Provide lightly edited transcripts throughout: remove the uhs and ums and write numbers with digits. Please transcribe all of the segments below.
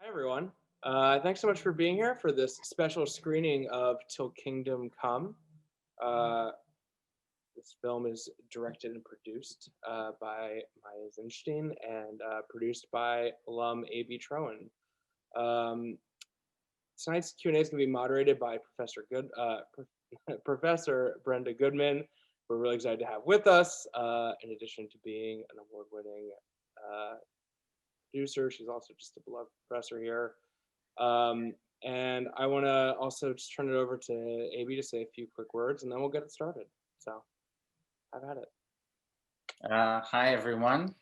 Hi, everyone. Thanks so much for being here for this special screening of Till Kingdom Come. Uh, this film is directed and produced by Maya Zinshtein and produced by alum Abie Troen. Tonight's Q&A is going to be moderated by Professor Brenda Goodman. We're really excited to have with us, in addition to being an award-winning producer. She's also just a beloved professor here. And I want to also just turn it over to Abie to say a few quick words, and then we'll get it started. So, have at it. Hi, everyone.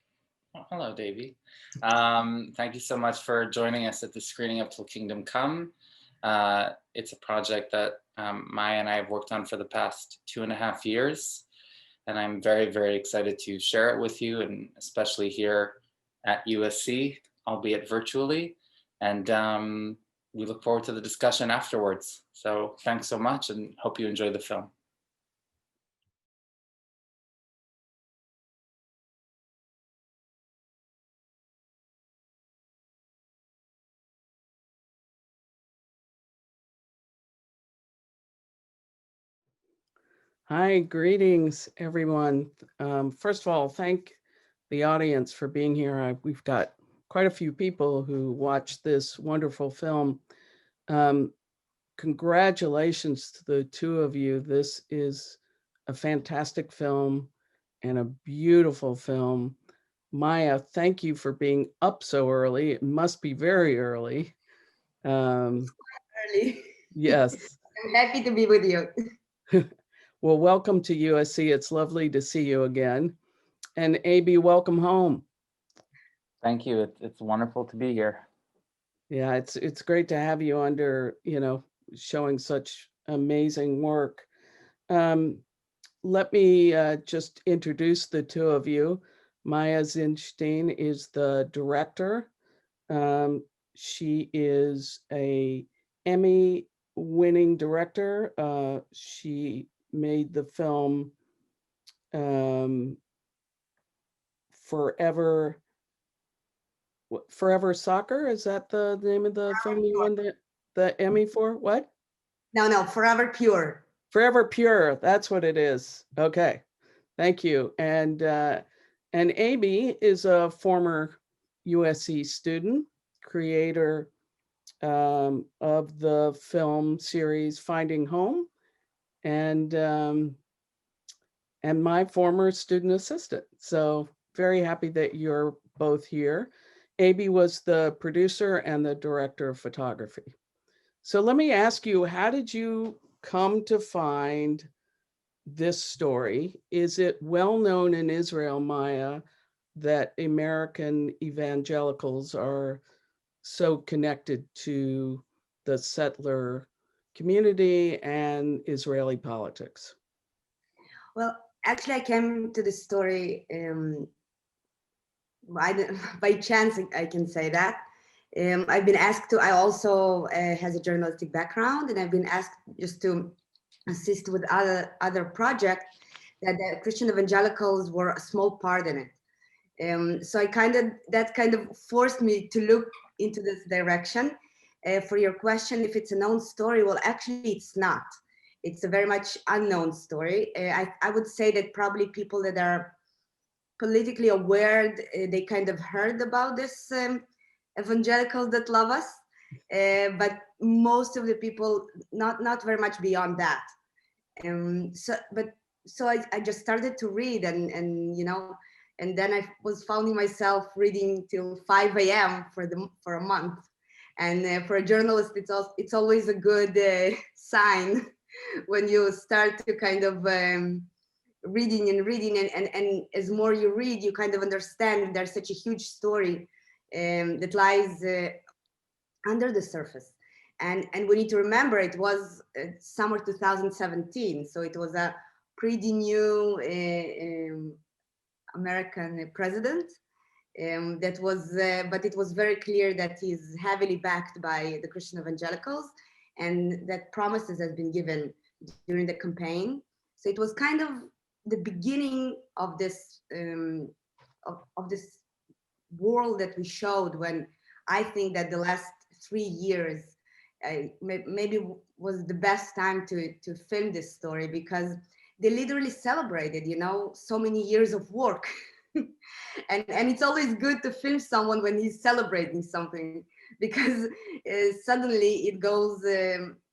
Oh, hello, Davey. Thank you so much for joining us at the screening of Till Kingdom Come. It's a project that Maya and I have worked on for the past 2.5 years, and I'm very, very excited to share it with you, and especially here at USC, albeit virtually. And we look forward to the discussion afterwards. So thanks so much and hope you enjoy the film. Hi, greetings, everyone. First of all, thank the audience for being here. We've got quite a few people who watched this wonderful film. Congratulations to the two of you. This is a fantastic film and a beautiful film. Maya, thank you for being up so early. It must be very early. Early. Yes. I'm happy to be with you. Well, welcome to USC. It's lovely to see you again. And Abie, welcome home. Thank you. It's wonderful to be here. Yeah, it's great to have you under, showing such amazing work. Let me just introduce the two of you. Maya Zinshtein is the director. She is a Emmy-winning director. She made the film Forever Soccer. Is that the name of the film you won the Emmy for? What? No, Forever Pure. Forever Pure. That's what it is. Okay, thank you. And Abie is a former USC student, creator of the film series Finding Home, and my former student assistant. So very happy that you're both here. Abie was the producer and the director of photography. So let me ask you, how did you come to find this story? Is it well known in Israel, Maya, that American evangelicals are so connected to the settler community and Israeli politics? Well, actually, I came to this story by chance, I can say that. I've been asked to, I also has a journalistic background, and I've been asked just to assist with other projects that the Christian evangelicals were a small part in it. So that kind of forced me to look into this direction. For your question, if it's a known story, well, actually it's not. It's a very much unknown story. I would say that probably people that are politically aware, they kind of heard about this evangelicals that love us, but most of the people not very much beyond that. So I just started to read, and then I was finding myself reading till 5 a.m. for a month. And for a journalist, it's always a good sign when you start to kind of reading, and as more you read, you kind of understand there's such a huge story that lies under the surface. And we need to remember it was summer 2017, so it was a pretty new American president. But it was very clear that he's heavily backed by the Christian evangelicals, and that promises has been given during the campaign. So it was kind of the beginning of this of this world that we showed, when I think that the last 3 years maybe was the best time to film this story, because they literally celebrated, you know, so many years of work. and it's always good to film someone when he's celebrating something, because suddenly it goes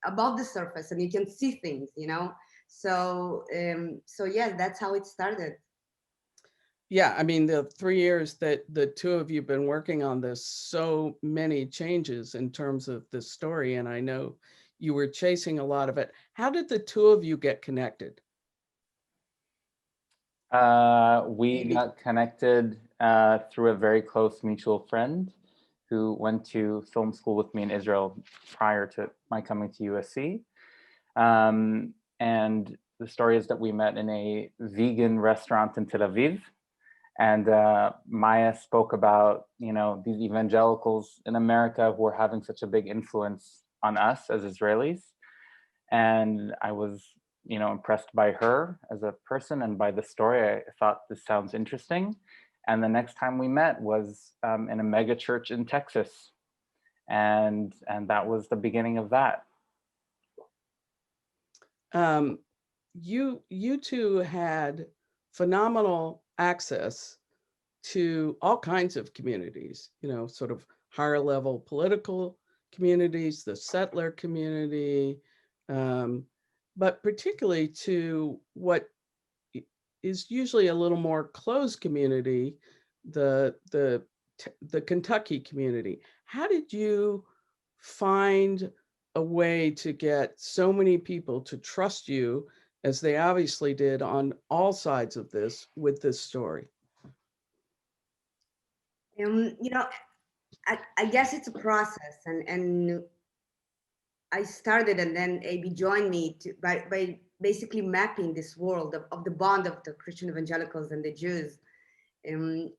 above the surface and you can see things, you know. So so yes, that's how it started. Yeah, I mean, the 3 years that the two of you have been working on this, so many changes in terms of the story, and I know you were chasing a lot of it. How did the two of you get connected? We got connected through a very close mutual friend who went to film school with me in Israel prior to my coming to USC. And the story is that we met in a vegan restaurant in Tel Aviv. And Maya spoke about, you know, these evangelicals in America who are having such a big influence on us as Israelis. And I was, you know, impressed by her as a person and by the story. I thought this sounds interesting. And the next time we met was in a mega church in Texas. And that was the beginning of that. You two had phenomenal access to all kinds of communities, you know, sort of higher level political communities, the settler community, but particularly to what is usually a little more closed community, the Kentucky community. How did you find a way to get so many people to trust you, as they obviously did on all sides of this, with this story? You know, I guess it's a process, and I started, and then Abie joined me by basically mapping this world of the bond of the Christian evangelicals and the Jews, and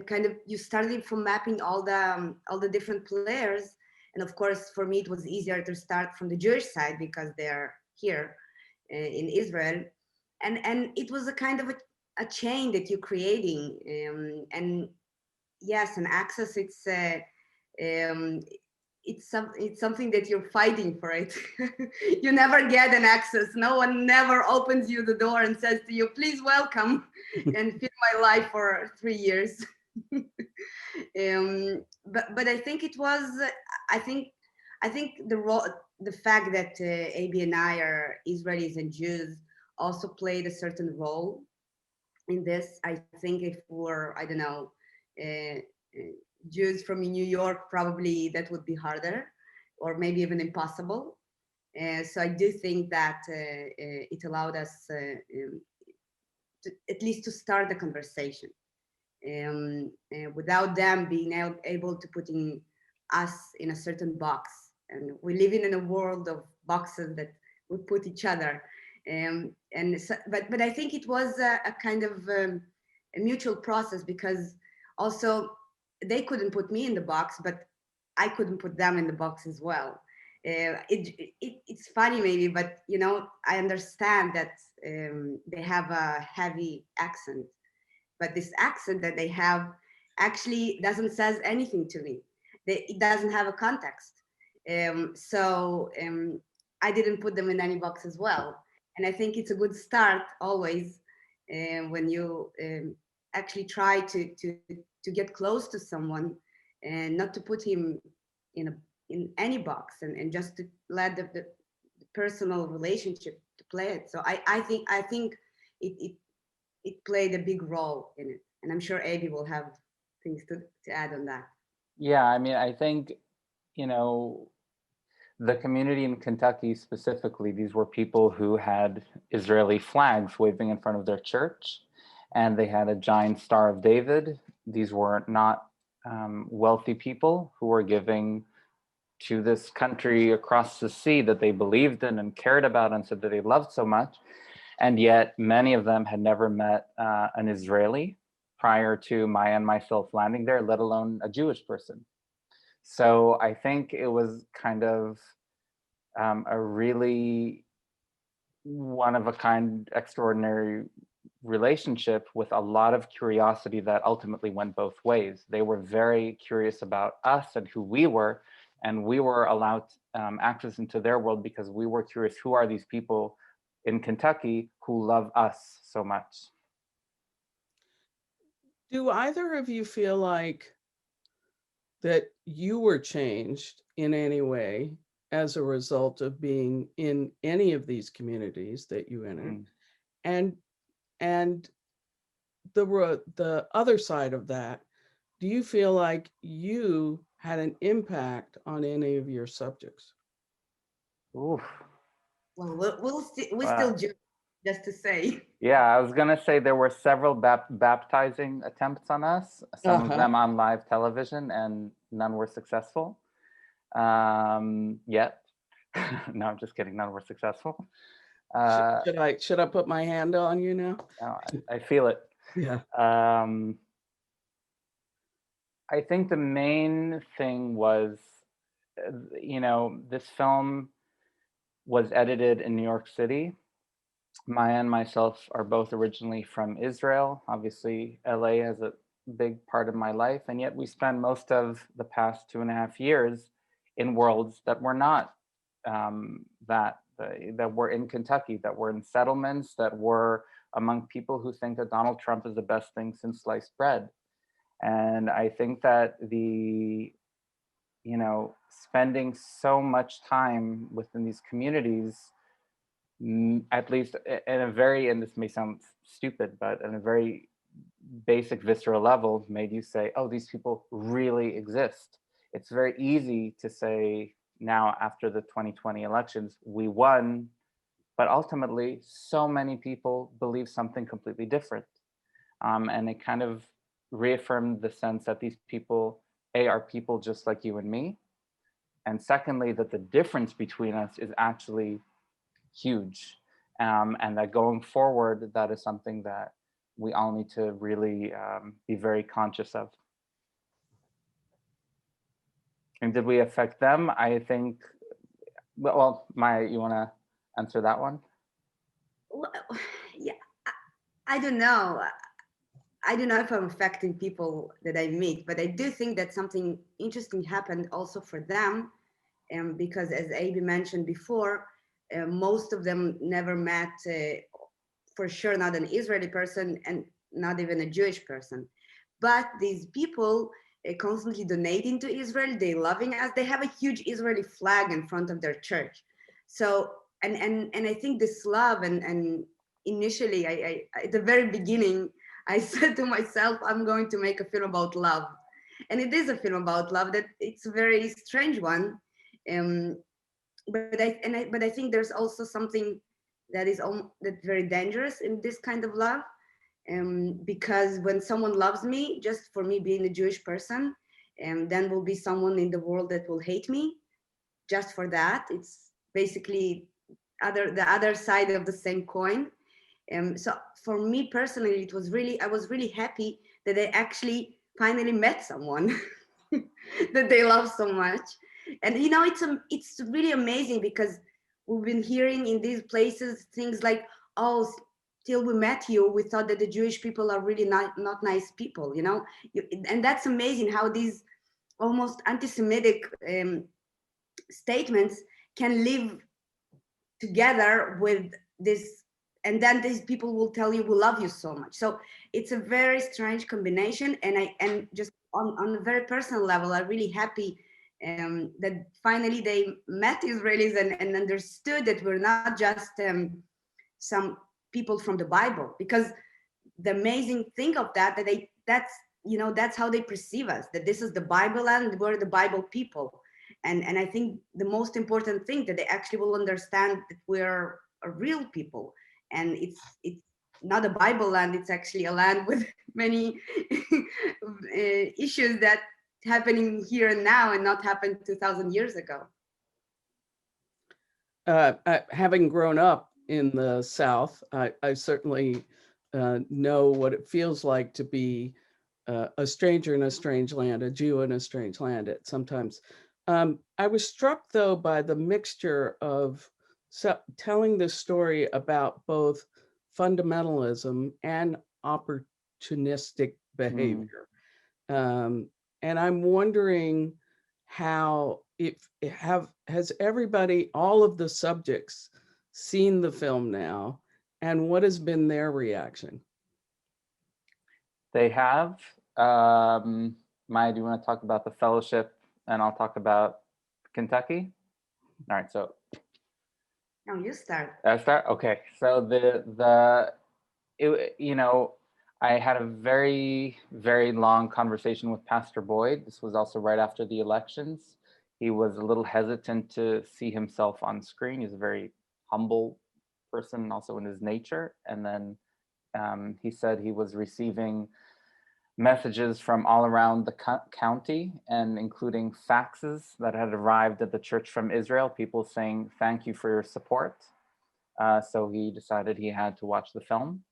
kind of you started from mapping all the different players. And of course, for me, it was easier to start from the Jewish side because they're here in Israel, and it was a kind of a chain that you're creating, and yes, and access, it's something that you're fighting for it. You never get an access. No one never opens you the door and says to you, please welcome and fill my life for 3 years. But I think it was, I think the fact that Abie and I are Israelis and Jews also played a certain role in this. I think if we're, I don't know, Jews from New York, probably that would be harder, or maybe even impossible. So I do think that it allowed us at least to start the conversation, without them being able to put in us in a certain box. And we live in a world of boxes that we put each other. And so, but I think it was a kind of a mutual process, because also they couldn't put me in the box, but I couldn't put them in the box as well. It's funny maybe, but you know, I understand that they have a heavy accent, but this accent that they have actually doesn't says anything to me. It doesn't have a context. So I didn't put them in any box as well. And I think it's a good start always when you actually try to get close to someone, and not to put him in any box, and just to let the personal relationship to play it. So I think it played a big role in it, and I'm sure Abie will have things to add on that. Yeah, I mean, I think, you know, the community in Kentucky specifically, these were people who had Israeli flags waving in front of their church, and they had a giant Star of David. These were not wealthy people who were giving to this country across the sea that they believed in and cared about and said that they loved so much. And yet many of them had never met an Israeli prior to Maya and myself landing there, let alone a Jewish person. So I think it was kind of a really one-of-a-kind, extraordinary relationship with a lot of curiosity that ultimately went both ways. They were very curious about us and who we were, And we were allowed access into their world because we were curious, who are these people in Kentucky who love us so much? Do either of you feel like that you were changed in any way as a result of being in any of these communities that you entered? And the other side of that, do you feel like you had an impact on any of your subjects? Oof. Well, we still just to say. Yeah, I was gonna say there were several baptizing attempts on us, some of them on live television, and none were successful yet. No, I'm just kidding, none were successful. Should I put my hand on you now? No, I feel it. Yeah. I think the main thing was, this film was edited in New York City. Maya and myself are both originally from Israel. Obviously, LA has a big part of my life, and yet we spent most of the past 2.5 years in worlds that were not that were in Kentucky, that were in settlements, that were among people who think that Donald Trump is the best thing since sliced bread. And I think that spending so much time within these communities, at least and this may sound stupid, but on a very basic visceral level, made you say, oh, these people really exist. It's very easy to say now after the 2020 elections, we won, but ultimately so many people believe something completely different. And it kind of reaffirmed the sense that these people, A, are people just like you and me. And secondly, that the difference between us is actually huge. And that going forward, that is something that we all need to really be very conscious of. And did we affect them? I think, well, Maya, you want to answer that one? Well, yeah, I don't know. I don't know if I'm affecting people that I meet, but I do think that something interesting happened also for them. Because as Abie mentioned before, most of them never met, for sure, not an Israeli person and not even a Jewish person. But these people constantly donating to Israel, they loving us, they have a huge Israeli flag in front of their church. So, and I think this love, and initially, I at the very beginning, I said to myself, I'm going to make a film about love. And it is a film about love, that it's a very strange one. But I think there's also something that is that's very dangerous in this kind of love, because when someone loves me, just for me being a Jewish person, then will be someone in the world that will hate me just for that. It's basically the other side of the same coin. So for me personally, I was really happy that I actually finally met someone that they love so much. And it's really amazing, because we've been hearing in these places things like, oh, till we met you, we thought that the Jewish people are really not nice people, and that's amazing how these almost anti-Semitic statements can live together with this, and then these people will tell you we love you so much. So it's a very strange combination, and just on a very personal level, I'm really happy that finally they met Israelis and understood that we're not just some people from the Bible. Because the amazing thing of that's how they perceive us, that this is the Bible and we're the Bible people. And I think the most important thing, that they actually will understand that we're a real people, and it's not a Bible land, it's actually a land with many issues that happening here and now and not happened 2,000 years ago. Having grown up in the South, I certainly know what it feels like to be a stranger in a strange land, a Jew in a strange land at sometimes. I was struck, though, by the mixture of telling the story about both fundamentalism and opportunistic behavior. And I'm wondering how has everybody, all of the subjects, seen the film now, and what has been their reaction? They have. Maya, do you want to talk about the fellowship, and I'll talk about Kentucky? All right, so. No, you start. I start? Okay, so I had a very, very long conversation with Pastor Boyd. This was also right after the elections. He was a little hesitant to see himself on screen. He's a very humble person also in his nature. And then he said he was receiving messages from all around the county, and including faxes that had arrived at the church from Israel, people saying, thank you for your support. So he decided he had to watch the film.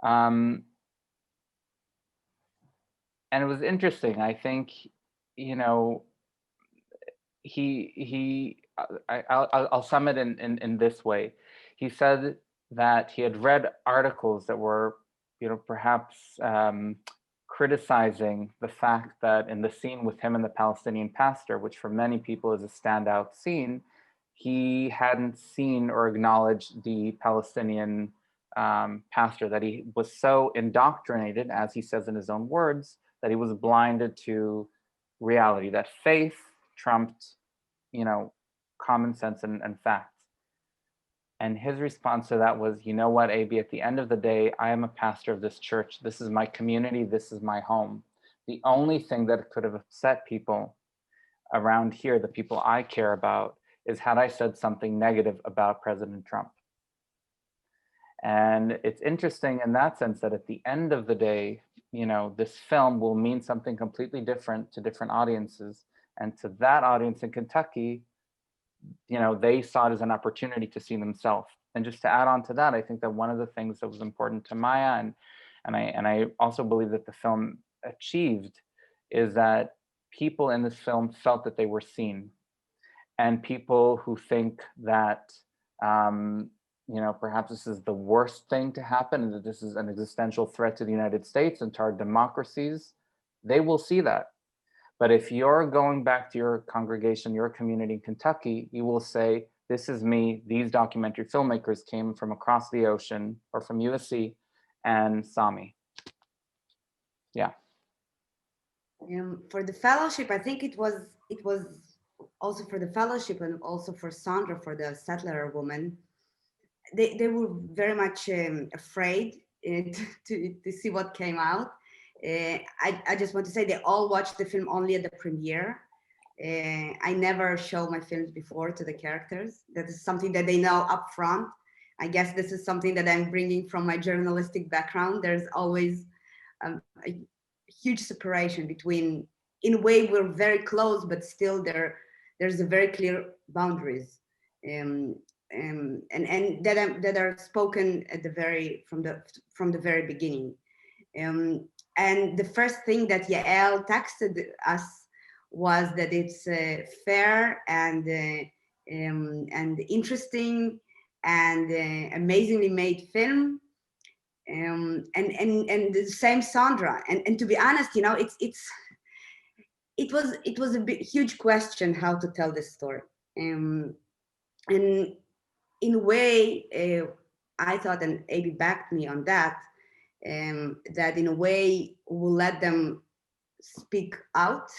And it was interesting. I think, I'll sum it in this way. He said that he had read articles that were, perhaps criticizing the fact that in the scene with him and the Palestinian pastor, which for many people is a standout scene, he hadn't seen or acknowledged the Palestinian pastor, that he was so indoctrinated, as he says in his own words, that he was blinded to reality, that faith trumped, common sense and facts. And his response to that was, you know what, Abie, at the end of the day, I am a pastor of this church. This is my community. This is my home. The only thing that could have upset people around here, the people I care about, is had I said something negative about President Trump. And it's interesting in that sense that at the end of the day, this film will mean something completely different to different audiences. And to that audience in Kentucky, they saw it as an opportunity to see themselves. And just to add on to that, I think that one of the things that was important to Maya, and I also believe that the film achieved, is that people in this film felt that they were seen. And people who think that, perhaps this is the worst thing to happen, and that this is an existential threat to the United States and to our democracies, they will see that. But if you're going back to your congregation, your community in Kentucky, you will say, this is me. These documentary filmmakers came from across the ocean or from USC and saw me. Yeah. For the fellowship, I think it was also for the fellowship and also for Sandra, for the settler woman. They were very much afraid to see what came out. I just want to say they all watched the film only at the premiere. I never show my films before to the characters. That is something that they know up front. I guess this is something that I'm bringing from my journalistic background. There's always a huge separation between, in a way, we're very close, but still there's a very clear boundaries, and that are spoken at from the very beginning. And the first thing that Yael texted us was that it's fair and interesting and amazingly made film. And the same Sandra. And to be honest, it was a huge question how to tell this story. And in a way, I thought, and Abie backed me on that, that in a way we'll let them speak out,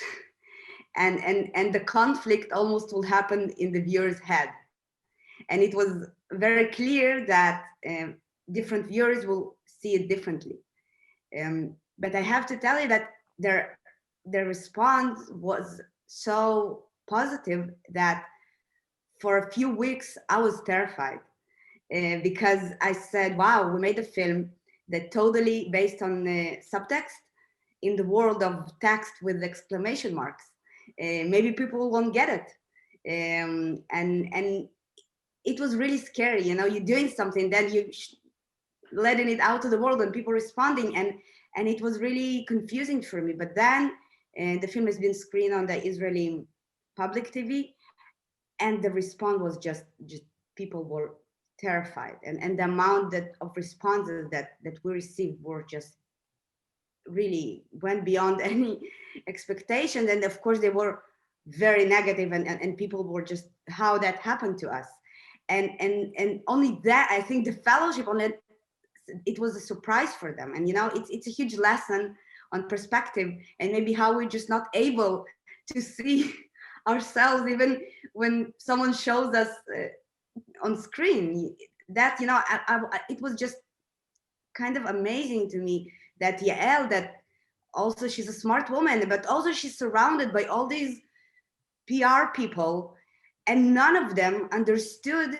and the conflict almost will happen in the viewer's head. And it was very clear that different viewers will see it differently. But I have to tell you that their response was so positive that for a few weeks I was terrified, because I said, wow, we made a film that totally based on subtext in the world of text with exclamation marks. Maybe people won't get it. And it was really scary, you're doing something, then you letting it out to the world and people responding, and it was really confusing for me. But then the film has been screened on the Israeli public TV, and the response was just people were terrified, and the amount of responses that we received were just really went beyond any expectation. And of course they were very negative, and people were just, how that happened to us. And only that, I think the fellowship on it, it was a surprise for them. And, you know, it's a huge lesson on perspective, and maybe how we're just not able to see ourselves even when someone shows us on screen. That, you know, it was just kind of amazing to me that Yael, that also she's a smart woman, but also she's surrounded by all these PR people, and none of them understood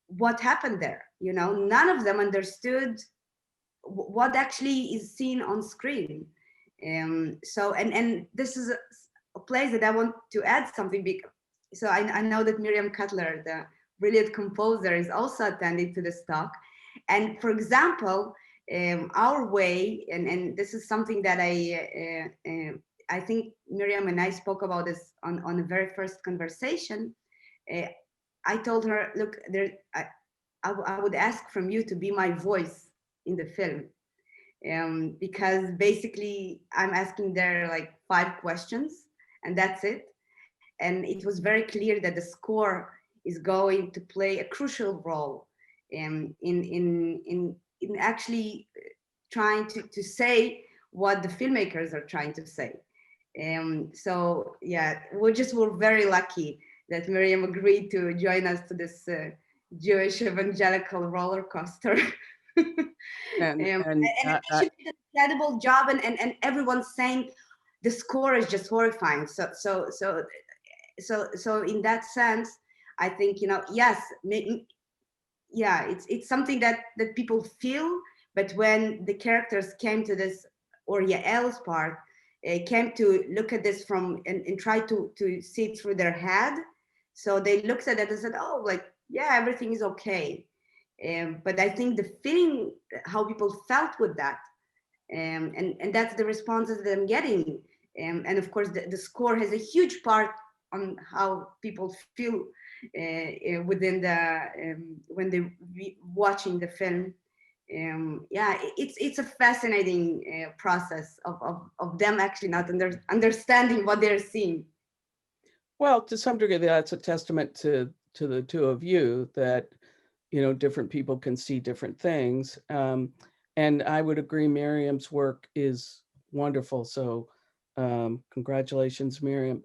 what happened there. You know, none of them understood what actually is seen on screen. So, and this is a place that I want to add something big. So I know that Miriam Cutler, the brilliant composer, is also attending to this talk. And for example, our way, and this is something that I think Miriam and I spoke about this on the very first conversation. I told her, look, I would ask from you to be my voice in the film. Because basically I'm asking there like 5 questions and that's it. And it was very clear that the score is going to play a crucial role in actually trying to say what the filmmakers are trying to say. So yeah, we're very lucky that Miriam agreed to join us to this Jewish evangelical roller coaster. And she did an incredible job, and everyone's saying the score is just horrifying. So in that sense, I think, you know, yes, yeah, it's something that people feel, but when the characters came to this, or Yael's part, came to look at this from and try to see it through their head, so they looked at it and said, oh, like, yeah, everything is okay. But I think the feeling, how people felt with that, and that's the responses that I'm getting. And of course, the score has a huge part on how people feel within the when they're watching the film. Yeah, it's a fascinating process of them actually not understanding what they're seeing. Well, to some degree, that's a testament to the two of you, that, you know, different people can see different things. And I would agree, Miriam's work is wonderful. So congratulations, Miriam.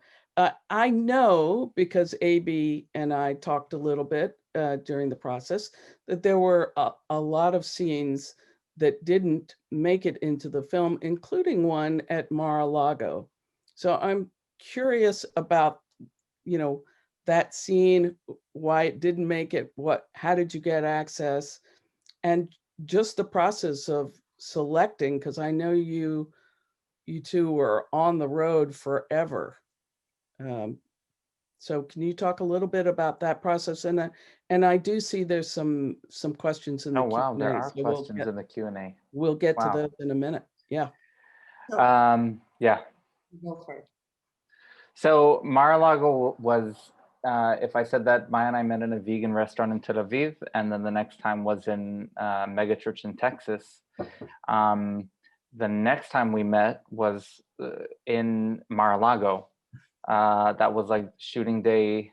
I know, because Abie and I talked a little bit during the process, that there were a lot of scenes that didn't make it into the film, including one at Mar-a-Lago. So I'm curious about, you know, that scene, why it didn't make it, how did you get access, and just the process of selecting, because I know you two were on the road forever. So can you talk a little bit about that process? And I do see there's some questions in the Q&A. Oh wow, there are so questions in the Q&A. We'll get to those in a minute. Yeah. Yeah. Go for it. So Mar-a-Lago was, if I said that, Maya and I met in a vegan restaurant in Tel Aviv, and then the next time was in a megachurch in Texas. The next time we met was in Mar-a-Lago. That was like shooting day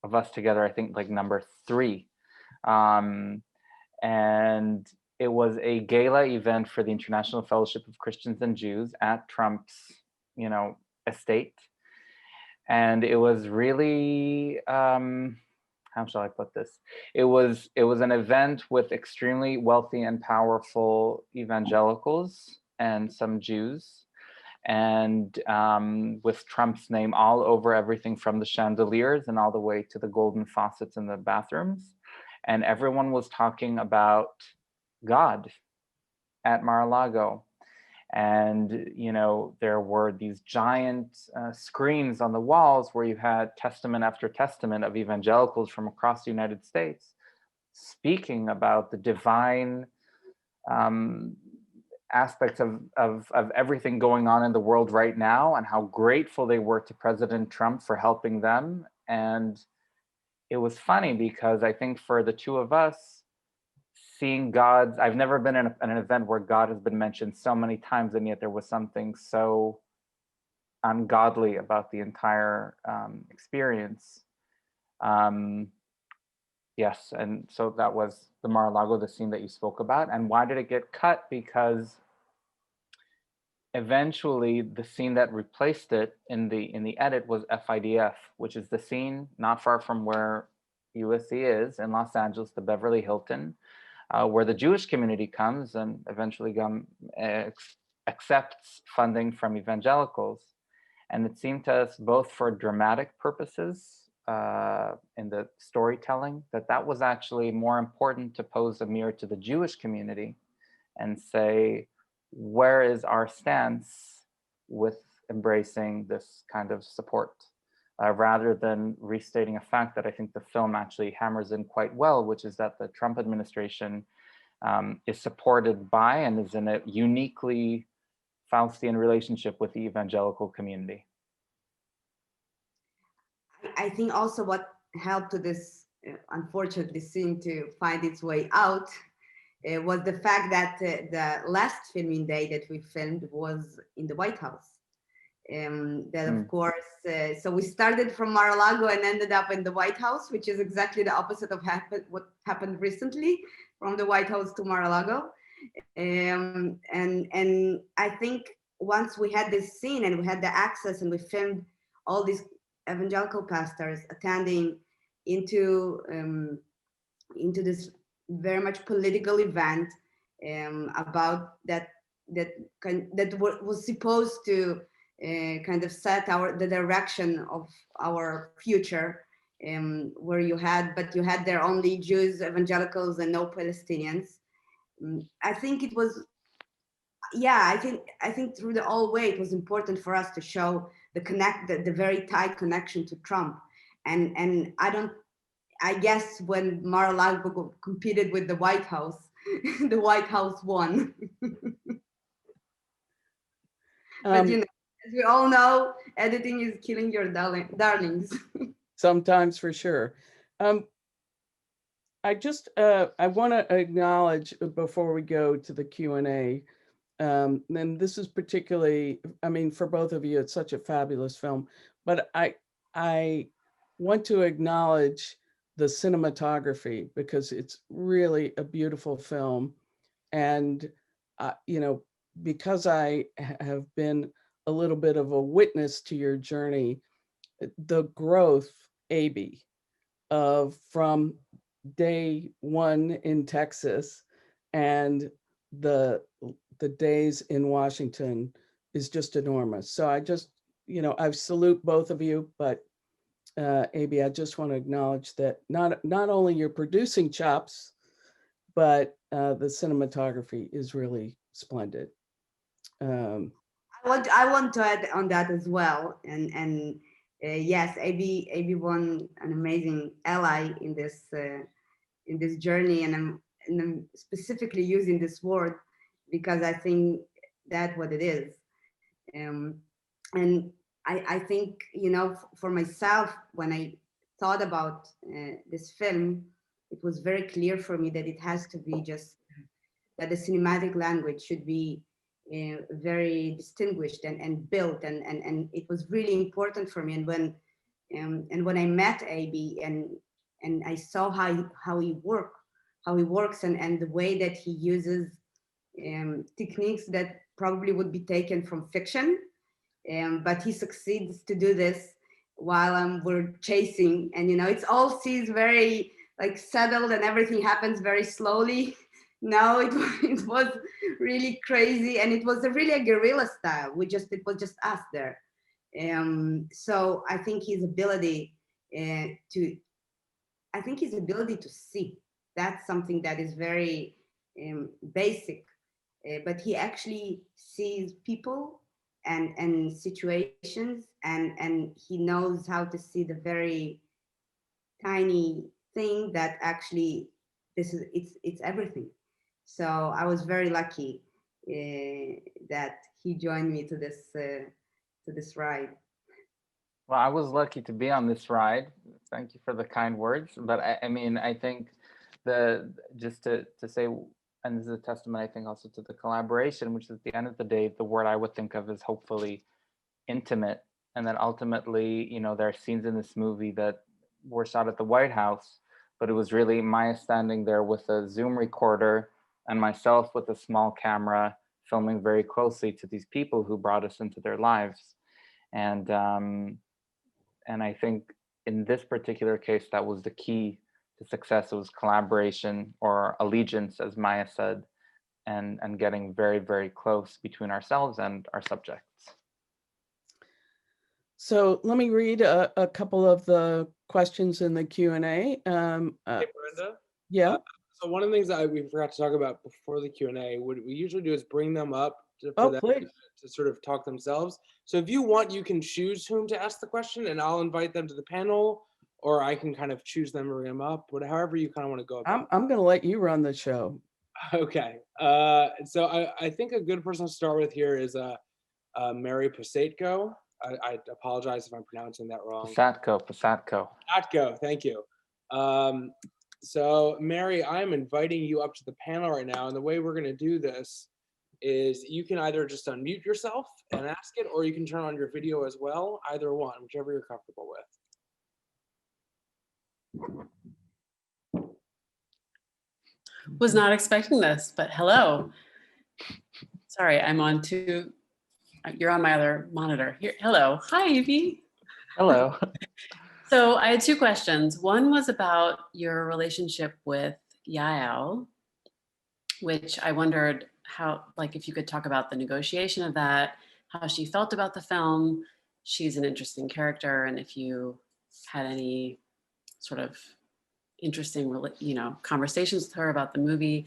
of us together, I think like number 3. And it was a gala event for the International Fellowship of Christians and Jews at Trump's, you know, estate. And it was really, how shall I put this? It was an event with extremely wealthy and powerful evangelicals and some Jews, and with Trump's name all over everything from the chandeliers and all the way to the golden faucets in the bathrooms. And everyone was talking about God at Mar-a-Lago. And, you know, there were these giant screens on the walls where you had testament after testament of evangelicals from across the United States speaking about the divine aspects of everything going on in the world right now, and how grateful they were to President Trump for helping them. And it was funny because I think for the two of us, seeing God's, I've never been in an event where God has been mentioned so many times, and yet there was something so ungodly about the entire experience. Yes, and so that was the Mar-a-Lago, the scene that you spoke about. And why did it get cut? Because eventually the scene that replaced it in the edit was FIDF, which is the scene not far from where USC is in Los Angeles, the Beverly Hilton, where the Jewish community comes and eventually accepts funding from evangelicals. And it seemed to us, both for dramatic purposes in the storytelling, that was actually more important to pose a mirror to the Jewish community and say, where is our stance with embracing this kind of support, rather than restating a fact that I think the film actually hammers in quite well, which is that the Trump administration is supported by and is in a uniquely Faustian relationship with the evangelical community. I think also what helped to this unfortunately scene to find its way out was the fact that the last filming day that we filmed was in the White House. Of course, so we started from Mar-a-Lago and ended up in the White House, which is exactly the opposite of what happened recently, from the White House to Mar-a-Lago. And I think once we had this scene and we had the access and we filmed all these evangelical pastors attending into this very much political event about that was supposed to kind of set the direction of our future, where you had there only Jews, evangelicals, and no Palestinians. I think it was, I think through the whole way it was important for us to show the very tight connection to Trump, and I guess when Mar-a-Lago competed with the White House, the White House won. But as we all know, editing is killing your darlings. Sometimes, for sure. I want to acknowledge before we go to the Q&A, and this is particularly, I mean, for both of you, it's such a fabulous film, but I want to acknowledge the cinematography, because it's really a beautiful film. And, because I have been a little bit of a witness to your journey, the growth, Abie, from day one in Texas and the days in Washington is just enormous. So I just, I salute both of you, but Abie, I just want to acknowledge that not only your producing chops, but the cinematography is really splendid. I want to add on that as well, and yes, Abie won an amazing ally in this journey, and I'm specifically using this word because I think that's what it is. And I think, for myself, when I thought about this film, it was very clear for me that it has to be that the cinematic language should be very distinguished and built, and it was really important for me. And when I met Abie and I saw how he works and the way that he uses techniques that probably would be taken from fiction, but he succeeds to do this while we're chasing, and it's all seems very like settled and everything happens very slowly. No, it was really crazy, and it was really a guerrilla style. It was just us there. So I think his ability to see, that's something that is very basic, but he actually sees people and situations, and he knows how to see the very tiny thing that actually it's everything. So I was very lucky that he joined me to this ride. Well, I was lucky to be on this ride. Thank you for the kind words. But I mean, I think just to say, and this is a testament, I think, also to the collaboration, which is at the end of the day, the word I would think of is hopefully intimate, and that ultimately, there are scenes in this movie that were shot at the White House, but it was really Maya standing there with a Zoom recorder and myself with a small camera filming very closely to these people who brought us into their lives. And I think in this particular case, that was the key to success. It was collaboration, or allegiance, as Maya said, and getting very, very close between ourselves and our subjects. So let me read a couple of the questions in the Q&A. Hey, Brenda. Yeah. So one of the things that we forgot to talk about before the Q&A, what we usually do is bring them up for them please. to sort of talk themselves. So if you want, you can choose whom to ask the question, and I'll invite them to the panel, or I can kind of choose them or bring them up, however you kind of want to go about it. I'm going to let you run the show. Okay. So I think a good person to start with here is Mary Pasatko. I apologize if I'm pronouncing that wrong. Pasatko. Thank you. So Mary, I'm inviting you up to the panel right now, and the way we're going to do this is you can either just unmute yourself and ask it, or you can turn on your video as well. Either one, whichever you're comfortable with. Was not expecting this, but hello. Sorry, I'm on two. You're on my other monitor. Here, hello. Hi, Abie. Hello. So I had two questions. One was about your relationship with Yael, which I wondered how, like, if you could talk about the negotiation of that, how she felt about the film. She's an interesting character, and if you had any sort of interesting, conversations with her about the movie.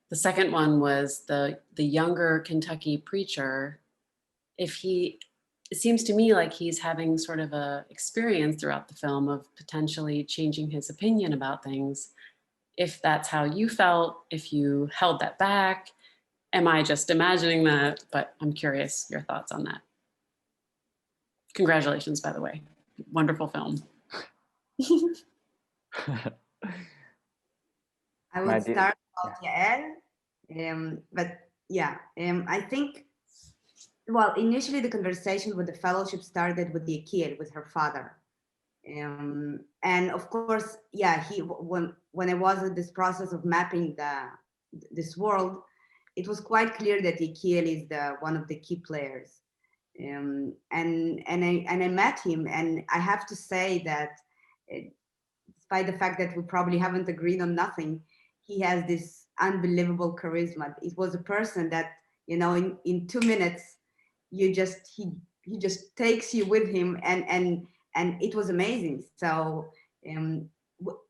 The second one was the younger Kentucky preacher. It seems to me like he's having sort of a experience throughout the film of potentially changing his opinion about things. If that's how you felt, if you held that back, am I just imagining that? But I'm curious your thoughts on that. Congratulations, by the way. Wonderful film. I would start about Yael, but yeah, I think, well, initially the conversation with the fellowship started with Yael, with her father. And of course, yeah, when I was in this process of mapping this world, it was quite clear that Yael is one of the key players. And I met him, and I have to say that despite the fact that we probably haven't agreed on nothing, he has this unbelievable charisma. It was a person that, in 2 minutes, he just takes you with him, and it was amazing. So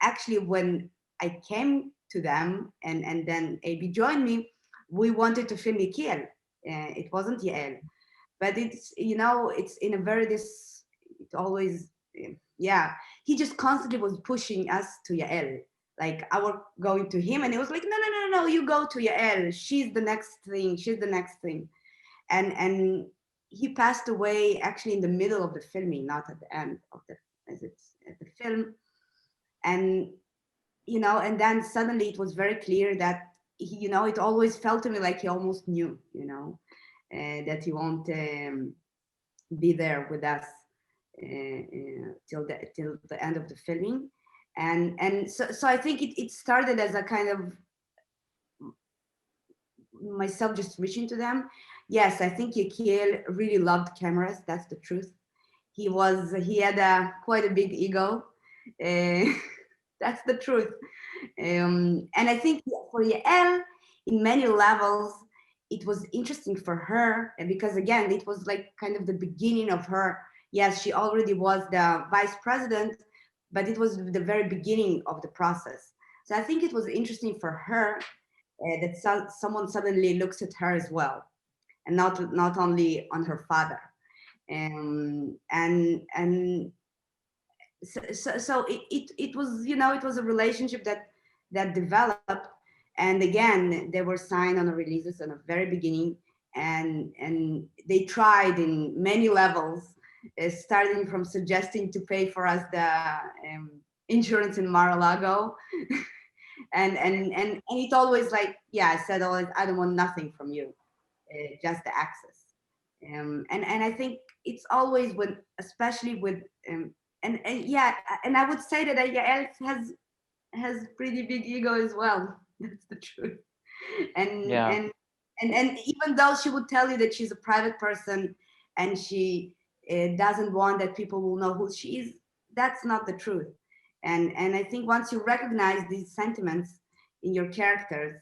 actually, when I came to them, and then Abie joined me, we wanted to film Yael. It wasn't Yael, but it's in a very it always. Yeah, he just constantly was pushing us to Yael. Like, I was going to him, and he was like, no, you go to Yael. She's the next thing. And he passed away actually in the middle of the filming, not at the end of at the film. And, and then suddenly it was very clear that, it always felt to me like he almost knew, that he won't be there with us till the end of the filming. And so I think it started as a kind of myself just reaching to them. Yes, I think Yael really loved cameras. That's the truth. He had quite a big ego. That's the truth. And I think for Yael, in many levels, it was interesting for her, and because again, it was like kind of the beginning of her. Yes, she already was the vice president, but it was the very beginning of the process. So I think it was interesting for her that someone suddenly looks at her as well, and not only on her father. And so it was, it was a relationship that developed. And again, they were signed on the releases in the very beginning, and they tried in many levels, starting from suggesting to pay for us the insurance in Mar-a-Lago. and it always like, yeah, I said always, I don't want nothing from you, just the access. And I think it's always with, especially with, and yeah, and I would say that Yael has pretty big ego as well. That's the truth. And and even though she would tell you that she's a private person and she doesn't want that people will know who she is, that's not the truth. And I think once you recognize these sentiments in your characters,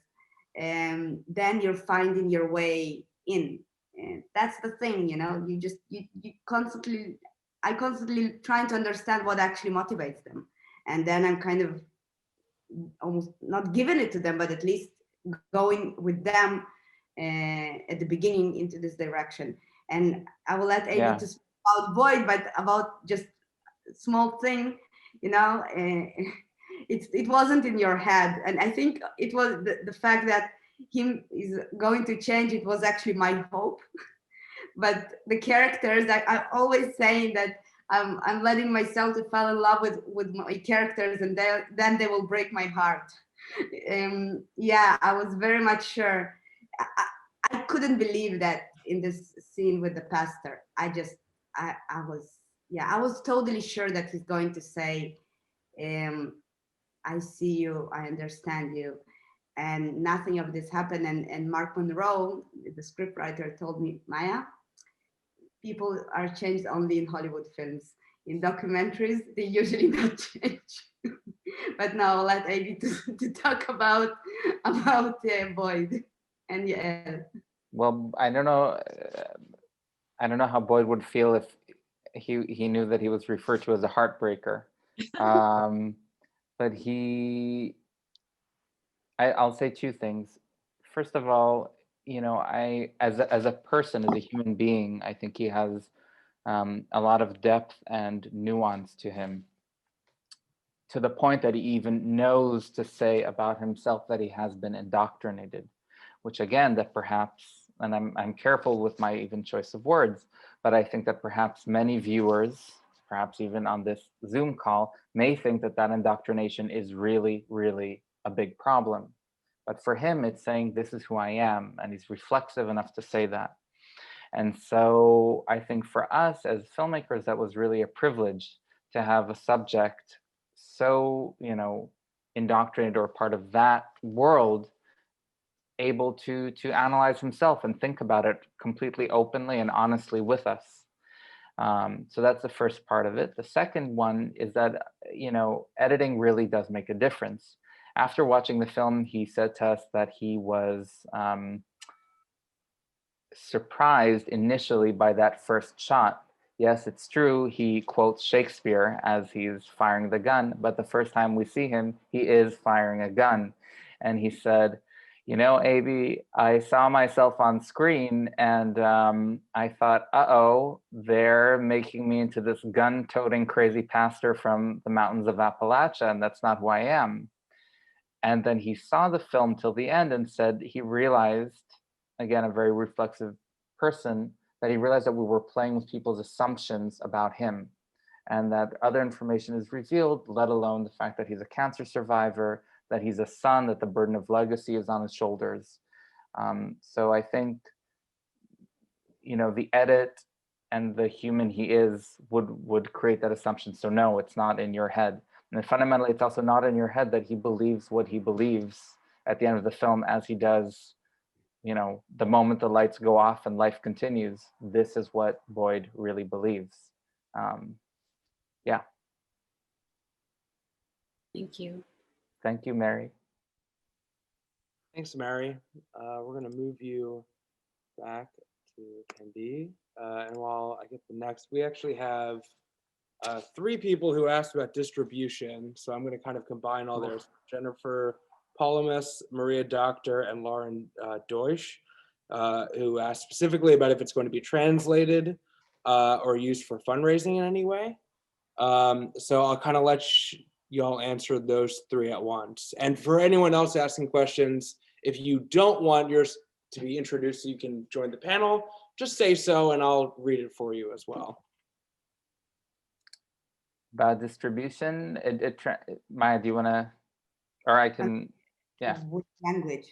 then you're finding your way in. And that's the thing, you know, you constantly, I constantly trying to understand what actually motivates them. And then I'm kind of almost not giving it to them, but at least going with them at the beginning into this direction. And I will let Abie to speak about Boyd, but about just small thing, you know, it wasn't in your head. And I think it was the fact that him is going to change, it was actually my hope. But the characters, I'm always saying that I'm letting myself to fall in love with my characters, and then they will break my heart. Yeah, I was very much sure. I couldn't believe that in this scene with the pastor. I was totally sure that he's going to say, I see you, I understand you. And nothing of this happened. And Mark Monroe, the scriptwriter, told me, Maya, people are changed only in Hollywood films. In documentaries, they usually not change. But now I'll let Abie to talk about Boyd and Yael. Well, I don't know how Boyd would feel if he knew that he was referred to as a heartbreaker. But I'll say two things. First of all, you know, as a person, as a human being, I think he has a lot of depth and nuance to him, to the point that he even knows to say about himself that he has been indoctrinated, which again, that perhaps, and I'm careful with my even choice of words, but I think that perhaps many viewers, perhaps even on this Zoom call, may think that that indoctrination is really, really a big problem. But for him, it's saying, this is who I am, and he's reflexive enough to say that. And so I think for us as filmmakers, that was really a privilege to have a subject so, you know, indoctrinated or part of that world, able to analyze himself and think about it completely openly and honestly with us. So that's the first part of it. The second one is that, you know, editing really does make a difference. After watching the film, he said to us that he was surprised initially by that first shot. Yes, it's true, he quotes Shakespeare as he's firing the gun, but the first time we see him, he is firing a gun. And he said, you know, Abie, I saw myself on screen and I thought, uh-oh, they're making me into this gun-toting crazy pastor from the mountains of Appalachia, and that's not who I am. And then he saw the film till the end and said he realized, again, a very reflexive person, that he realized that we were playing with people's assumptions about him, and that other information is revealed, let alone the fact that he's a cancer survivor, that he's a son, that the burden of legacy is on his shoulders. So I think, you know, the edit and the human he is would create that assumption. So no, it's not in your head. And fundamentally, it's also not in your head that he believes what he believes at the end of the film, as he does, you know, the moment the lights go off and life continues. This is what Boyd really believes. Yeah. Thank you. Thank you, Mary. Thanks, Mary. We're going to move you back to attendee. And while I get the next, we actually have 3 people who asked about distribution. So I'm going to kind of combine all theirs. Jennifer Polomus, Maria Doctor, and Lauren Deutsch, who asked specifically about if it's going to be translated or used for fundraising in any way. So I'll kind of let y'all answer those 3 at once. And for anyone else asking questions, if you don't want yours to be introduced so you can join the panel, just say so and I'll read it for you as well. About distribution, Maya, do you want to, or I can, yeah. Which language?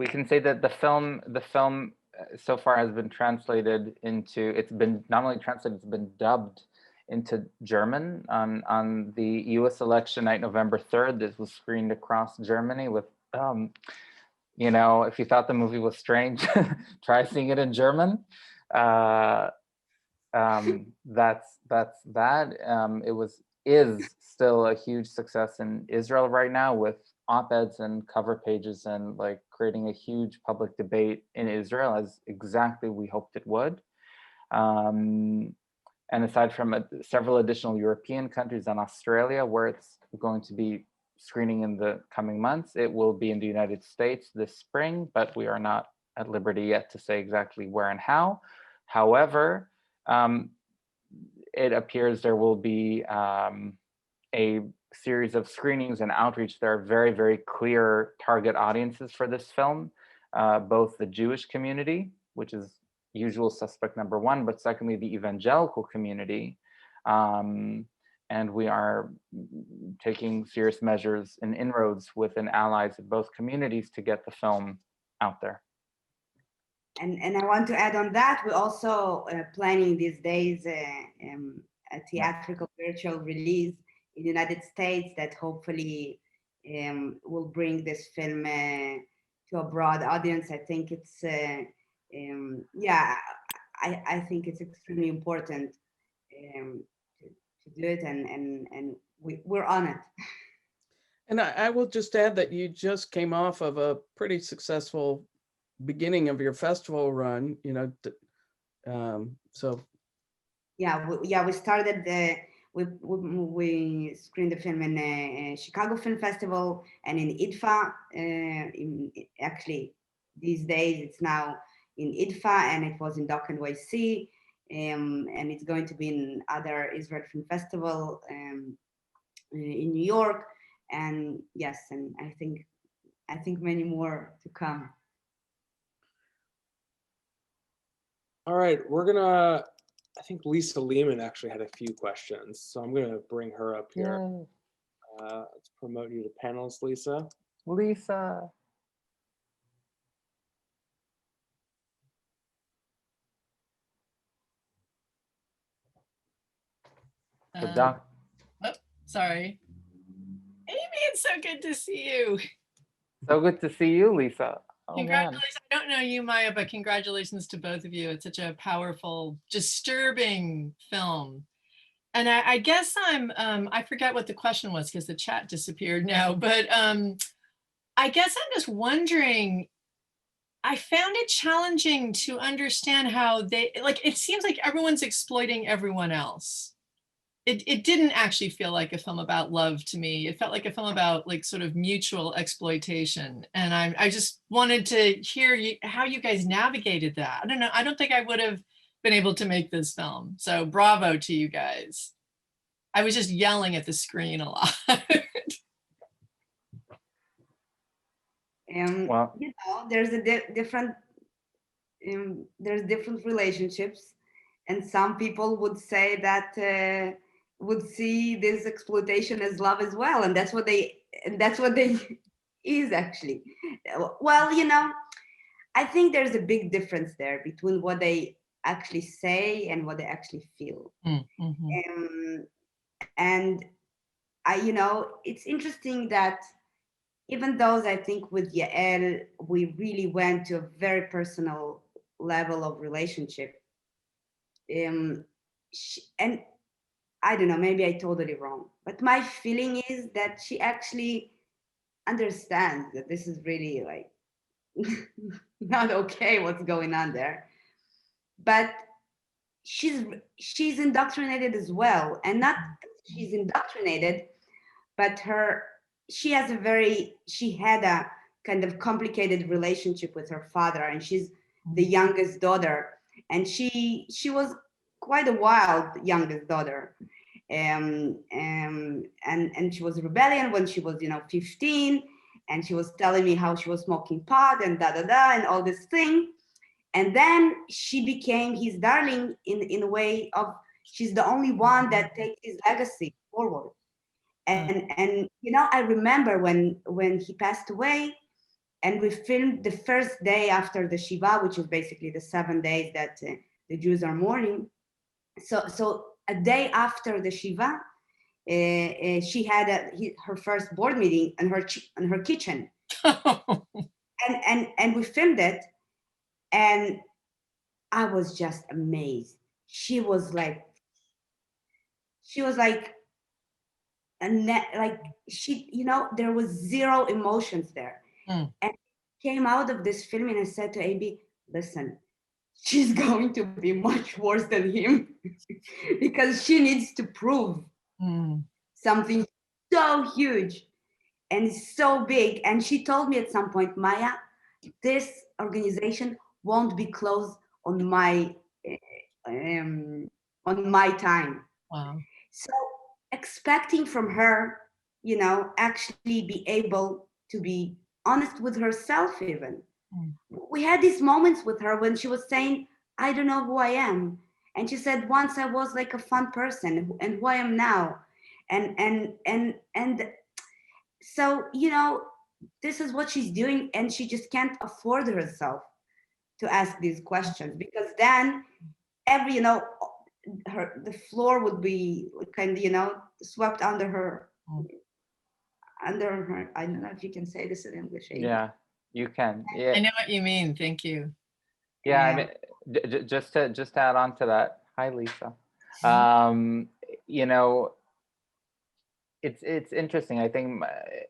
we can say that the film so far has been translated into, it's been not only translated, it's been dubbed into German on the US election night, November 3rd. This was screened across Germany with, you know, if you thought the movie was strange, try seeing it in German. That's that. Is still a huge success in Israel right now, with op-eds and cover pages and like creating a huge public debate in Israel, as exactly we hoped it would. And aside from several additional European countries and Australia, where it's going to be screening in the coming months, it will be in the United States this spring, but we are not at liberty yet to say exactly where and how. However, it appears there will be a series of screenings and outreach. There are very, very clear target audiences for this film, both the Jewish community, which is usual suspect number one, but secondly, the evangelical community. And we are taking serious measures and inroads within allies of both communities to get the film out there. And I want to add on that, we're also planning these days a theatrical virtual release in the United States that hopefully will bring this film to a broad audience. I think it's, yeah, I think it's extremely important to do it, and we're on it. And I will just add that you just came off of a pretty successful beginning of your festival run, you know, so. Yeah, we started we screened the film in a Chicago Film Festival and in IDFA. Actually, these days it's now in IDFA, and it was in Doc NYC, and it's going to be in other Israel Film Festival in New York, and yes, and I think many more to come. All right, we're gonna, I think Lisa Lehman actually had a few questions, so I'm gonna bring her up here. Let's promote you to panelist, Lisa. Lisa. Sorry. Amy, it's so good to see you. So good to see you, Lisa. Oh, congratulations. man. I don't know you, Maya, but congratulations to both of you. It's such a powerful, disturbing film. And I guess I forget what the question was because the chat disappeared now, but I guess I'm just wondering, I found it challenging to understand how they, like, it seems like everyone's exploiting everyone else. It didn't actually feel like a film about love to me. It felt like a film about like sort of mutual exploitation. And I just wanted to hear how you guys navigated that. I don't know. I don't think I would have been able to make this film. So bravo to you guys. I was just yelling at the screen a lot. Well, you know, there's a different relationships, and some people would say that would see this exploitation as love as well, and that's what they is actually. Well, you know, I think there's a big difference there between what they actually say and what they actually feel. Mm-hmm. And you know, it's interesting that even though I think with Yael, we really went to a very personal level of relationship. And I don't know, maybe I totally wrong, but my feeling is that she actually understands that this is really like not okay what's going on there. But she's indoctrinated as well, and not she's indoctrinated, but she had a kind of complicated relationship with her father, and she's the youngest daughter, and she was quite a wild youngest daughter, and she was rebellion when she was 15, and she was telling me how she was smoking pot and and all this thing. And then she became his darling in a way of she's the only one that takes his legacy forward. And you know, I remember when he passed away, And we filmed the first day after the Shiva, which is basically the 7 days that the Jews are mourning. So a day after the Shiva, she had her first board meeting in her kitchen. and we filmed it, and I was just amazed. She was like, there was zero emotions there. Mm. And came out of this film, and I said to Abie, listen, she's going to be much worse than him because she needs to prove something so huge and so big. And she told me at some point, Maya, this organization won't be closed on my time. Wow. So expecting from her, actually be able to be honest with herself even. We had these moments with her when she was saying, I don't know who I am. And she said, once I was like a fun person, and who I am now. And so, this is what she's doing, and she just can't afford herself to ask these questions, because then the floor would be kind of, swept under her. I don't know if you can say this in English. Abie. Yeah, you can. I Yeah, know what you mean. Thank you. yeah. I mean, just to add on to that. Hi, Lisa. It's interesting. I think,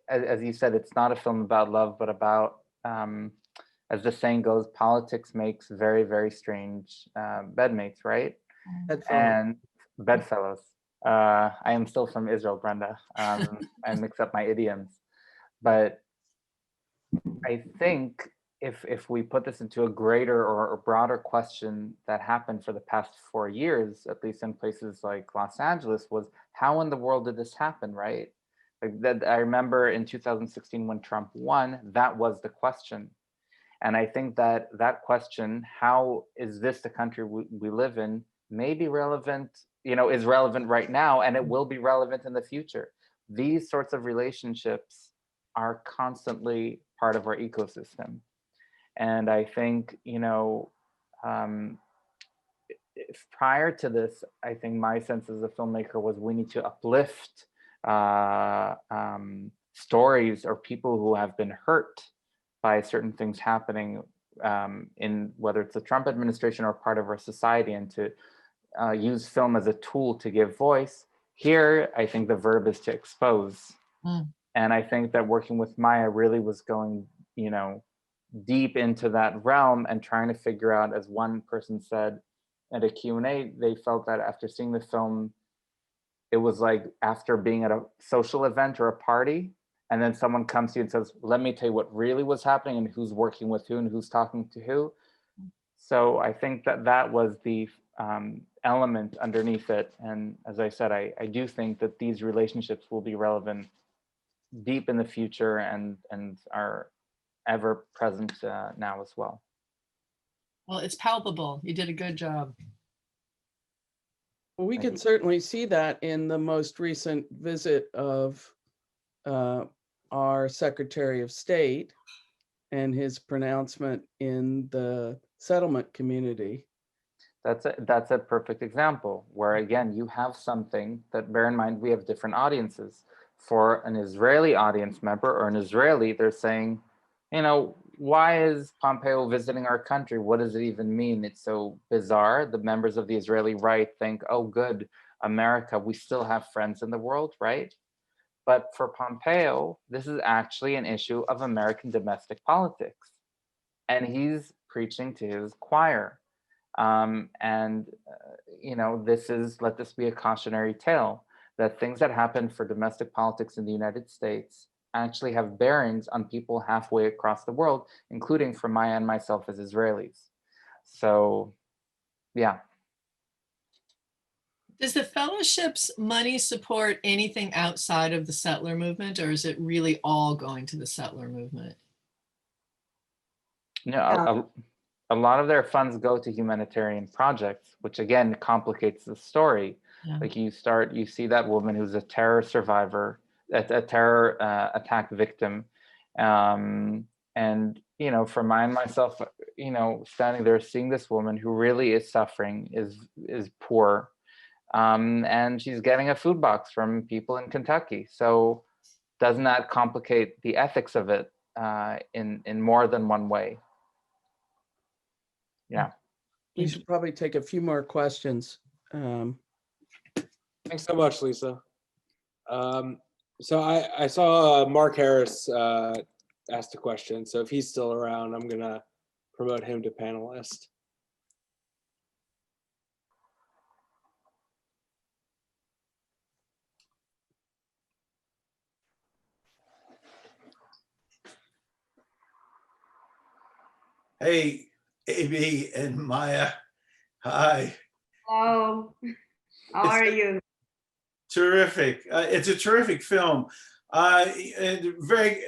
as you said, it's not a film about love, but about, as the saying goes, politics makes very, very strange bedmates, right? And bedfellows. I am still from Israel, Brenda. I mix up my idioms, but I think if we put this into a greater or broader question that happened for the past 4 years, at least in places like Los Angeles, was how in the world did this happen, right? Like that, I remember in 2016 when Trump won, that was the question. And I think that question, how is this the country we live in, may be relevant, is relevant right now, and it will be relevant in the future. These sorts of relationships are constantly part of our ecosystem. And I think, prior to this, I think my sense as a filmmaker was we need to uplift stories or people who have been hurt by certain things happening in whether it's the Trump administration or part of our society, and to use film as a tool to give voice. Here, I think the verb is to expose. And I think that working with Maya really was going, deep into that realm and trying to figure out, as one person said at a Q&A, they felt that after seeing the film, it was like after being at a social event or a party, and then someone comes to you and says, let me tell you what really was happening and who's working with who and who's talking to who. So I think that was the element underneath it. And as I said, I do think that these relationships will be relevant deep in the future and are ever present now as well. Well, it's palpable. You did a good job. Well, we can certainly see that in the most recent visit of our Secretary of State and his pronouncement in the settlement community. That's a perfect example where, again, you have something that, bear in mind, we have different audiences. For an Israeli audience member or an Israeli, they're saying, why is Pompeo visiting our country? What does it even mean? It's so bizarre. The members of the Israeli right think, oh, good, America, we still have friends in the world, right? But for Pompeo, this is actually an issue of American domestic politics. And he's preaching to his choir. Let this be a cautionary tale, that things that happen for domestic politics in the United States actually have bearings on people halfway across the world, including for Maya and myself as Israelis. So, yeah. Does the fellowship's money support anything outside of the settler movement, or is it really all going to the settler movement? A lot of their funds go to humanitarian projects, which again complicates the story. Yeah. Like you see that woman who's a terror survivor, a terror attack victim, and And, you know, for myself, you know, standing there, seeing this woman who really is suffering, is poor, and she's getting a food box from people in Kentucky. So doesn't that complicate the ethics of it in more than one way? Yeah. We should probably take a few more questions. Thanks so much, Lisa. So I saw Mark Harris asked a question. So if he's still around, I'm gonna promote him to panelist. Hey, Abie and Maya. Hi. Hello. How are you? Terrific. It's a terrific film. And very,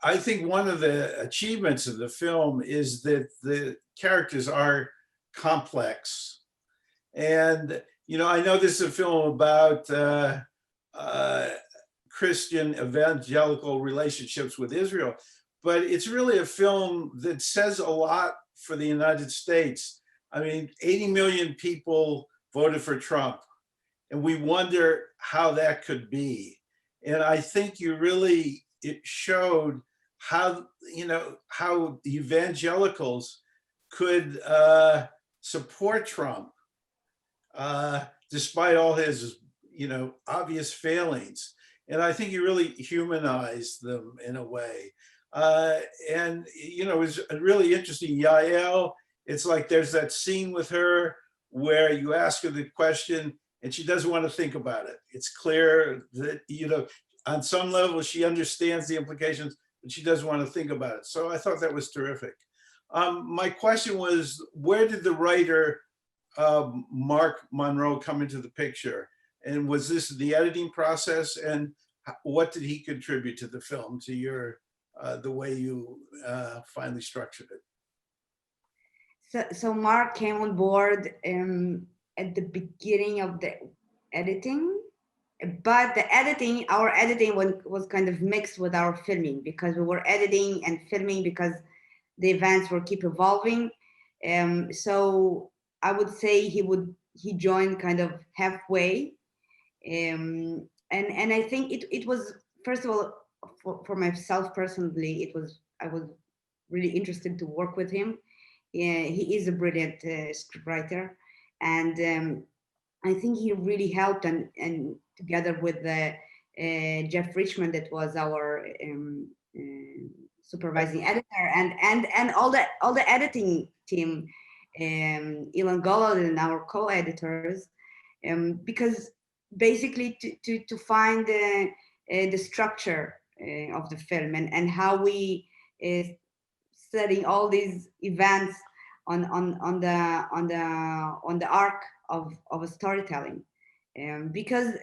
I think one of the achievements of the film is that the characters are complex. And, you know, I know this is a film about Christian evangelical relationships with Israel, but it's really a film that says a lot for the United States. I mean, 80 million people voted for Trump, and we wonder how that could be. And I think it showed how, you know, how the evangelicals could support Trump despite all his, you know, obvious failings. And I think he really humanized them in a way. And, you know, it was really interesting. Yael, it's like there's that scene with her where you ask her the question and she doesn't want to think about it. It's clear that, you know, on some level she understands the implications, but she doesn't want to think about it. So I thought that was terrific. My question was, where did the writer Mark Monroe come into the picture? And was this the editing process? And what did he contribute to the film, to your the way you finally structured it? So Mark came on board at the beginning of the editing, but our editing was kind of mixed with our filming, because we were editing and filming because the events were keep evolving. So I would say he joined kind of halfway. And I think it was, first of all, for myself personally, I was really interested to work with him. He is a brilliant scriptwriter, and I think he really helped, and together with Jeff Richmond, that was our supervising editor, and all the editing team, Ilan Golod and our co-editors, because basically to find the structure of the film and how we studying all these events on the arc of a storytelling, because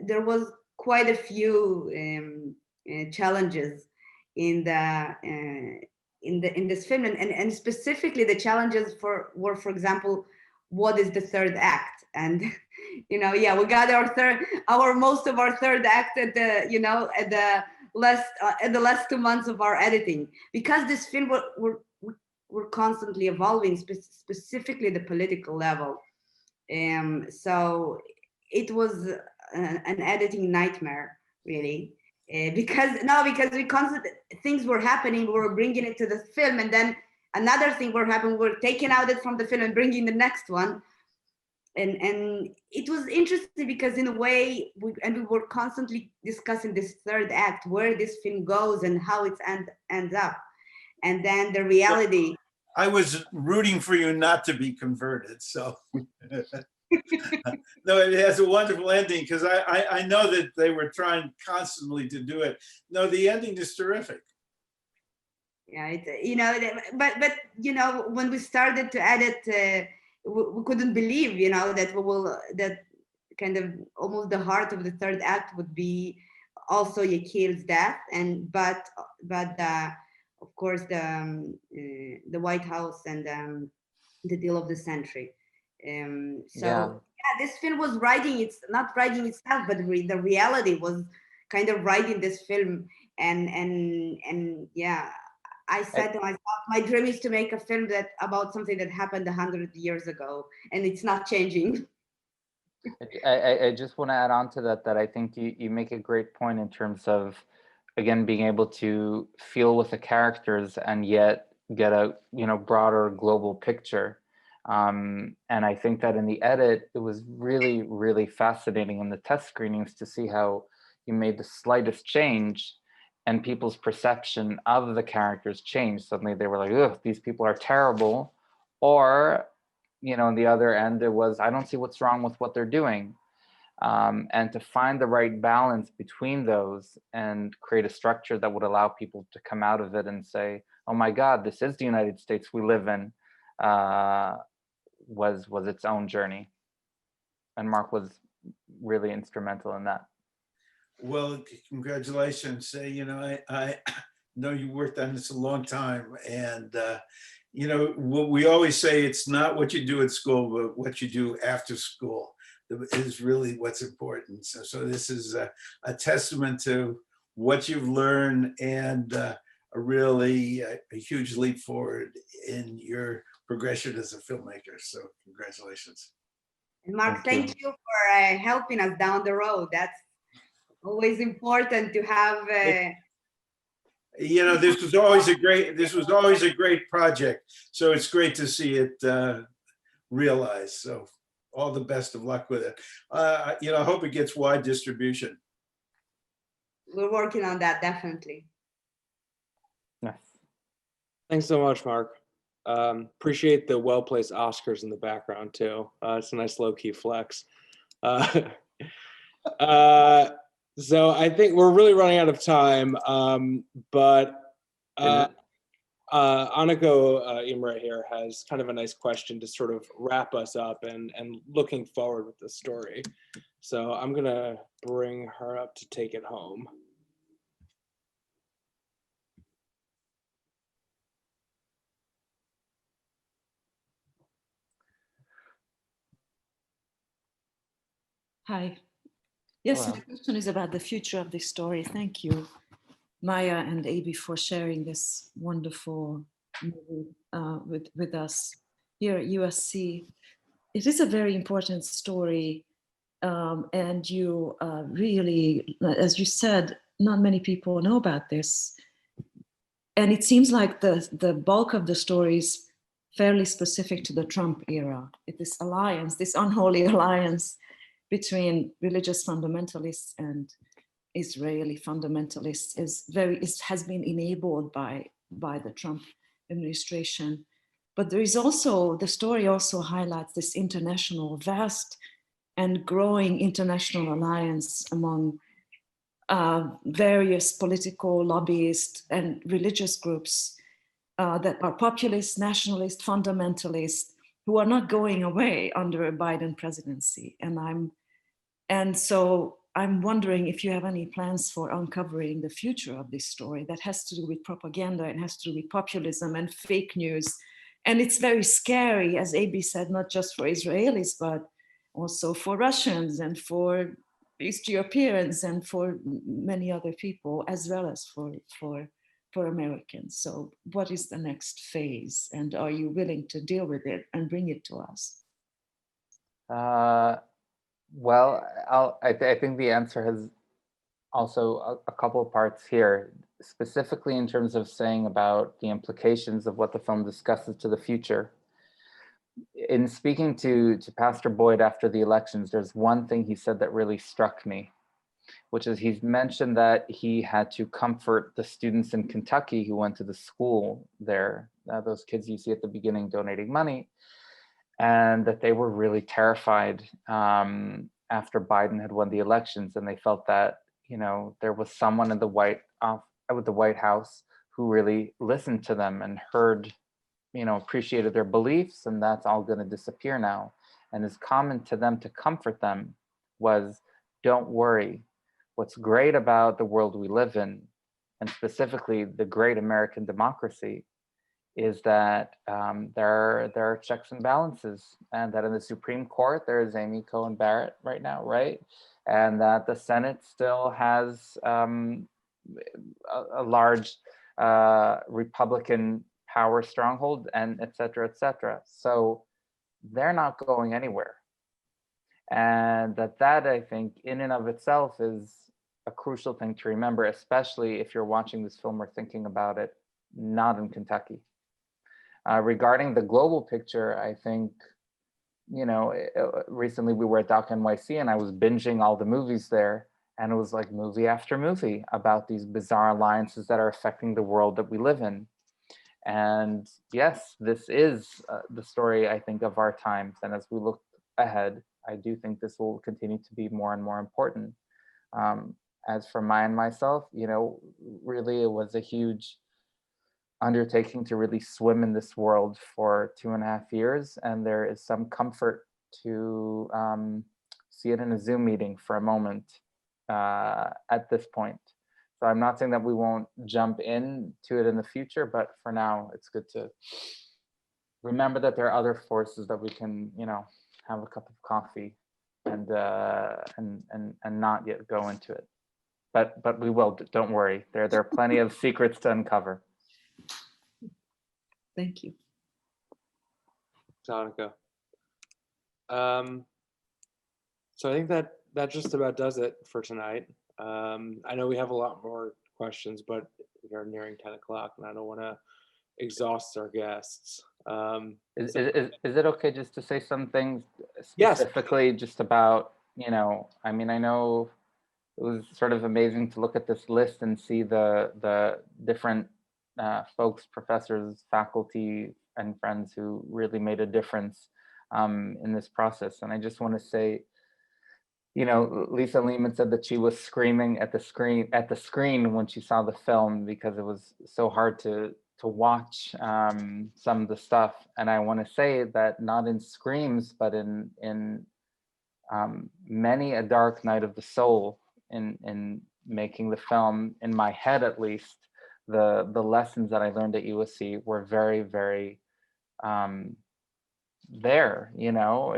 there was quite a few challenges in this film, and specifically the challenges were, for example, what is the third act? And you know, yeah, we got most of our third act at the last 2 months of our editing, because this film were constantly evolving, specifically the political level. So it was an editing nightmare, really, because we constantly, things were happening, we were bringing it to the film, and then another thing were happening, we're taking out it from the film and bringing the next one. And it was interesting because in a way, we were constantly discussing this third act, where this film goes and how it ends up. And then the reality. I was rooting for you not to be converted, so. No, it has a wonderful ending, because I know that they were trying constantly to do it. No, the ending is terrific. Yeah, but when we started to edit, we couldn't believe, that kind of almost the heart of the third act would be also Yakir's death, but of course the White House and the deal of the century. So yeah, this film was it's not writing itself, but the reality was kind of writing this film. And yeah, I said to myself, my dream is to make a film that about something that happened 100 years ago, and it's not changing. I just want to add on to that, that I think you make a great point in terms of, again, being able to feel with the characters and yet get a broader global picture. And I think that in the edit, it was really, really fascinating in the test screenings to see how you made the slightest change and people's perception of the characters changed. Suddenly they were like, ugh, these people are terrible. Or, on the other end, it was, I don't see what's wrong with what they're doing. And to find the right balance between those and create a structure that would allow people to come out of it and say, oh my God, this is the United States we live in, was its own journey. And Mark was really instrumental in that. Well, congratulations. I know you worked on this a long time, and what we always say, it's not what you do at school, but what you do after school is really what's important. So this is a testament to what you've learned, and a huge leap forward in your progression as a filmmaker. So congratulations. And Mark, thank you for helping us down the road. That's always important to have. This was always a great project. So it's great to see it realized. So all the best of luck with it. I hope it gets wide distribution. We're working on that, definitely. Yes. Thanks so much, Mark. Appreciate the well-placed Oscars in the background too. It's a nice low-key flex. So I think we're really running out of time, but Aniko Imre here has kind of a nice question to sort of wrap us up and looking forward with the story. So I'm gonna bring her up to take it home. Hi. Yes, Hello. my question is about the future of this story. Thank you, Maya and Abie, for sharing this wonderful movie with us here at USC. It is a very important story, and you really, as you said, not many people know about this. And it seems like the bulk of the story is fairly specific to the Trump era. This alliance, this unholy alliance between religious fundamentalists and Israeli fundamentalists has been enabled by the Trump administration. But there is also, the story also highlights this vast and growing international alliance among various political, lobbyist, and religious groups that are populist, nationalist, fundamentalist, who are not going away under a Biden presidency. And so I'm wondering if you have any plans for uncovering the future of this story that has to do with propaganda and has to do with populism and fake news. And it's very scary, as Abie said, not just for Israelis, but also for Russians and for East Europeans and for many other people, as well as for Americans. So what is the next phase? And are you willing to deal with it and bring it to us? Well, I think the answer has also a couple of parts here, specifically in terms of saying about the implications of what the film discusses to the future. In speaking to Pastor Boyd after the elections, there's one thing he said that really struck me, which is he's mentioned that he had to comfort the students in Kentucky who went to the school there, those kids you see at the beginning donating money, and that they were really terrified after Biden had won the elections, and they felt that there was someone in the White House who really listened to them and heard, appreciated their beliefs, and that's all going to disappear now. And his comment to them to comfort them was, "Don't worry. What's great about the world we live in, and specifically the great American democracy, is that there are checks and balances, and that in the Supreme Court there is Amy Coney Barrett right now, right? And that the Senate still has a large Republican power stronghold, and et cetera, et cetera. So they're not going anywhere. And that I think in and of itself is a crucial thing to remember, especially if you're watching this film or thinking about it not in Kentucky. Regarding the global picture, I think, you know, recently we were at Doc NYC and I was binging all the movies there, and it was like movie after movie about these bizarre alliances that are affecting the world that we live in. And yes, this is the story, I think, of our times. And as we look ahead, I do think this will continue to be more and more important. As for Maya and myself, you know, really it was a huge undertaking to really swim in this world for 2.5 years, and there is some comfort to see it in a Zoom meeting for a moment at this point. So I'm not saying that we won't jump into it in the future, but for now it's good to remember that there are other forces that we can, you know, have a cup of coffee and not yet go into it. But we will, don't worry. There are plenty of secrets to uncover. Thank you. Donica. So I think that just about does it for tonight. I know we have a lot more questions, but we are nearing 10 o'clock and I don't want to exhaust our guests. Is it okay just to say some things Yes. specifically just about, you know, I mean, I know it was sort of amazing to look at this list and see the different folks, professors, faculty, and friends who really made a difference in this process. And I just want to say, you know, Lisa Lehman said that she was screaming at the screen when she saw the film because it was so hard to watch some of the stuff. And I want to say that not in screams, but in many a dark night of the soul in making the film, in my head at least, the lessons that I learned at USC were very, very there. You know,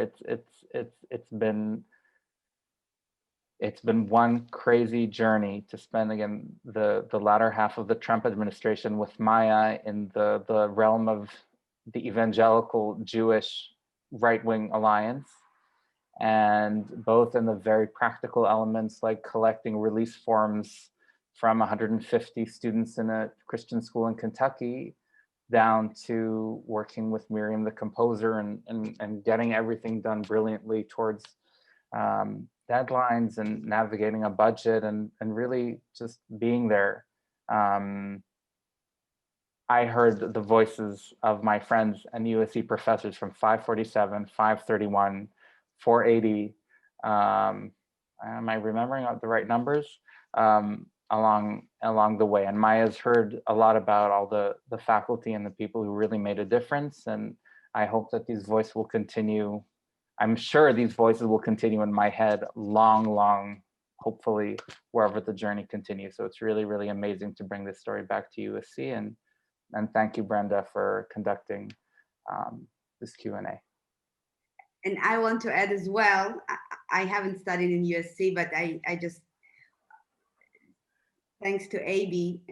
it's been one crazy journey to spend, again, the latter half of the Trump administration with Maya in the realm of the evangelical Jewish right-wing alliance, and both in the very practical elements like collecting release forms from 150 students in a Christian school in Kentucky, down to working with Miriam, the composer, and getting everything done brilliantly towards deadlines and navigating a budget and really just being there. I heard the voices of my friends and USC professors from 547, 531, 480. Am I remembering the right numbers? Along the way. And Maya's heard a lot about all the faculty and the people who really made a difference. And I hope that these voices will continue. I'm sure these voices will continue in my head long, hopefully, wherever the journey continues. So it's really, really amazing to bring this story back to USC. And thank you, Brenda, for conducting this Q&A. And I want to add as well, I haven't studied in USC, but I just, thanks to Abie,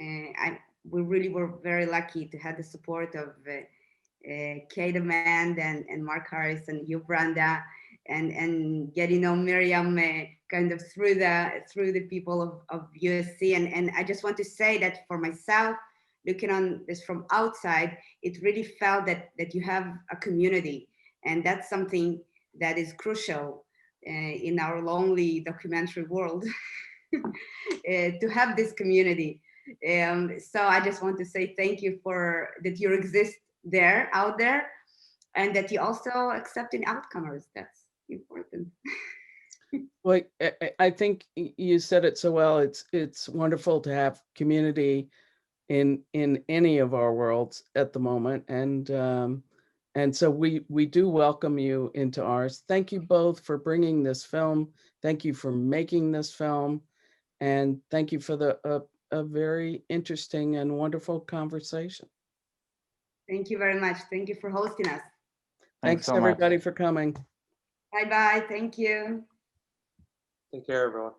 we really were very lucky to have the support of Kate Amand and Mark Harris and you, Brenda, and getting to know Miriam kind of through the people of USC. And I just want to say that for myself, looking on this from outside, it really felt that you have a community, and that's something that is crucial in our lonely documentary world. To have this community. So I just want to say thank you for that you exist there, out there, and that you also accepting outcomers. That's important. Well, I think you said it so well. It's wonderful to have community in any of our worlds at the moment, and so we do welcome you into ours. Thank you both for bringing this film. Thank you for making this film. And thank you for a very interesting and wonderful conversation. Thank you very much. Thank you for hosting us. Thanks so much. everybody for coming. Bye-bye. Thank you. Take care, everyone.